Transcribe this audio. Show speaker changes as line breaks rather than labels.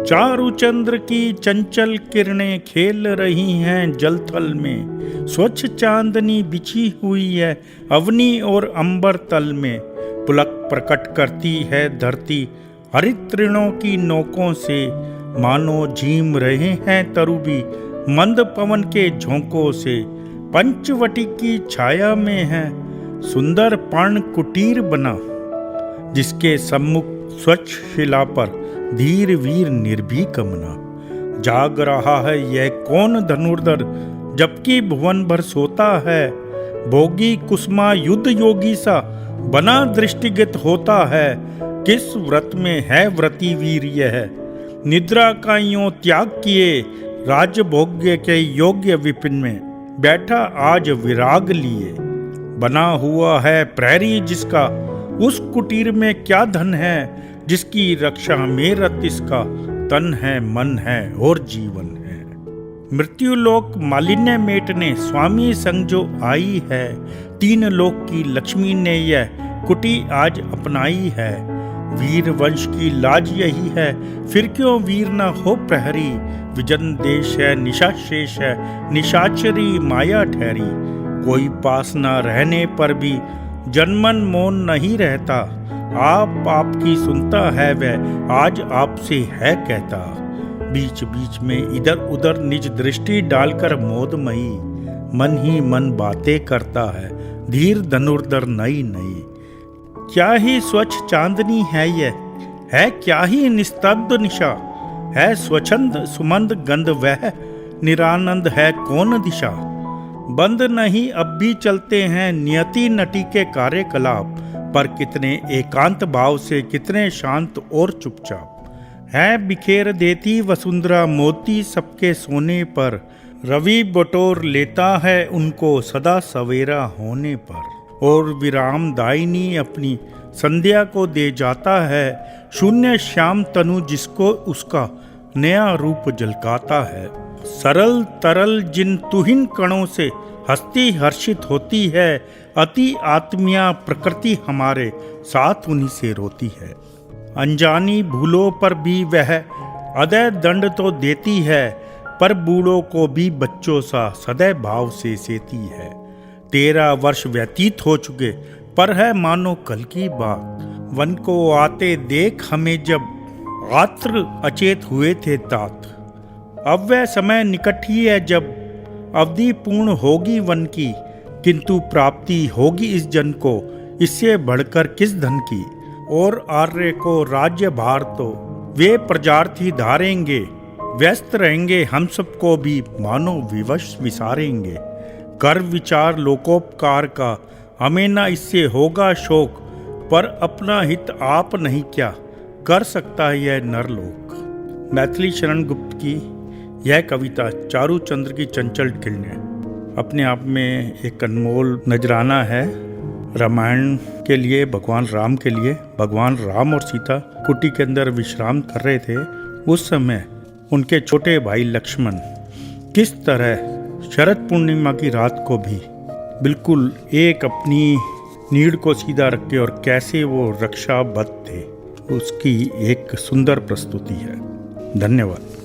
चारु चंद्र की चंचल किरणें खेल रही हैं जल थल में। स्वच्छ चांदनी बिछी हुई है अवनी और अंबर तल में। पुलक प्रकट करती है धरती हरित तृणों की नोकों से। मानो झीम रहे हैं तरुबी मंद पवन के झोंकों से। पंचवटी की छाया में है सुंदर पर्ण कुटीर बना, जिसके सम्मुख स्वच्छ शिला पर धीर वीर निर्भीक मना। जाग रहा है यह कौन धनुर्धर, जबकि भुवन भर सोता है। भोगी कुसुमा युद्ध योगी सा बना दृष्टिगत होता है। किस व्रत में है व्रती वीर यह, निद्रा का यूं त्याग किए। राजभोग्य के योग्य विपिन में बैठा आज विराग लिए। बना हुआ है प्रहरी जिसका, उस कुटीर में क्या धन है। जिसकी रक्षा में रत इसका, तन है मन है और जीवन है। मृत्यु लोक मालिन्य मेटने स्वामी संग जो आई है। तीन लोक की लक्ष्मी ने यह कुटी आज अपनाई है। वीर वंश की लाज यही है, फिर क्यों वीर न हो प्रहरी। विजन देश है निशा शेष है, निशाचरी माया ठहरी। कोई पास न रहने पर भी जनमन मौन नहीं रहता। आप आपकी सुनता है वह आज आपसे है कहता। बीच बीच में इधर उधर निज दृष्टि डालकर मोदमयी, मन ही मन बातें करता है धीर धनुर्धर नई नई। क्या ही स्वच्छ चांदनी है यह, है क्या ही निस्तब्ध निशा। है स्वच्छंद सुमंद गंध वह, निरानंद है कौन दिशा। बंद नहीं अब भी चलते हैं नियति नटी के कार्यकलाप। पर कितने एकांत भाव से, कितने शांत और चुपचाप। है बिखेर देती वसुंधरा मोती सबके सोने पर। रवि बटोर लेता है उनको सदा सवेरा होने पर। और विराम दायिनी अपनी संध्या को दे जाता है। शून्य श्याम तनु जिसको उसका नया रूप झलकाता है। सरल तरल जिन तुहिन कणों से हस्ती हर्षित होती है। अति आत्मिया प्रकृति हमारे साथ उन्हीं से रोती है। अनजानी भूलों पर भी वह अदय दंड तो देती है। पर बूढ़ों को भी बच्चों सा सदैव भाव से सेती है। 13 वर्ष व्यतीत हो चुके पर है मानो कल की बात। वन को आते देख हमें जब आत्र अचेत हुए थे तात। अब वह समय निकट ही है जब अवधि पूर्ण होगी वन की। किंतु प्राप्ति होगी इस जन को इससे बढ़कर किस धन की। और आर्य को राज्य भार तो वे प्रजार्थी धारेंगे। व्यस्त रहेंगे हम सबको भी मानो विवश विसारेंगे। कर विचार लोकोपकार का हमें न इससे होगा शोक। पर अपना हित आप नहीं क्या कर सकता है यह नरलोक। मैथिली शरण गुप्त की यह कविता चारु चंद्र की चंचल किरणें अपने आप में एक अनमोल नजराना है। रामायण के लिए, भगवान राम के लिए, भगवान राम और सीता कुटी के अंदर विश्राम कर रहे थे। उस समय उनके छोटे भाई लक्ष्मण किस तरह शरद पूर्णिमा की रात को भी बिल्कुल एक अपनी नीड़ को सीधा रख के और कैसे वो रक्षाबद्ध थे, उसकी एक सुंदर प्रस्तुति है। धन्यवाद।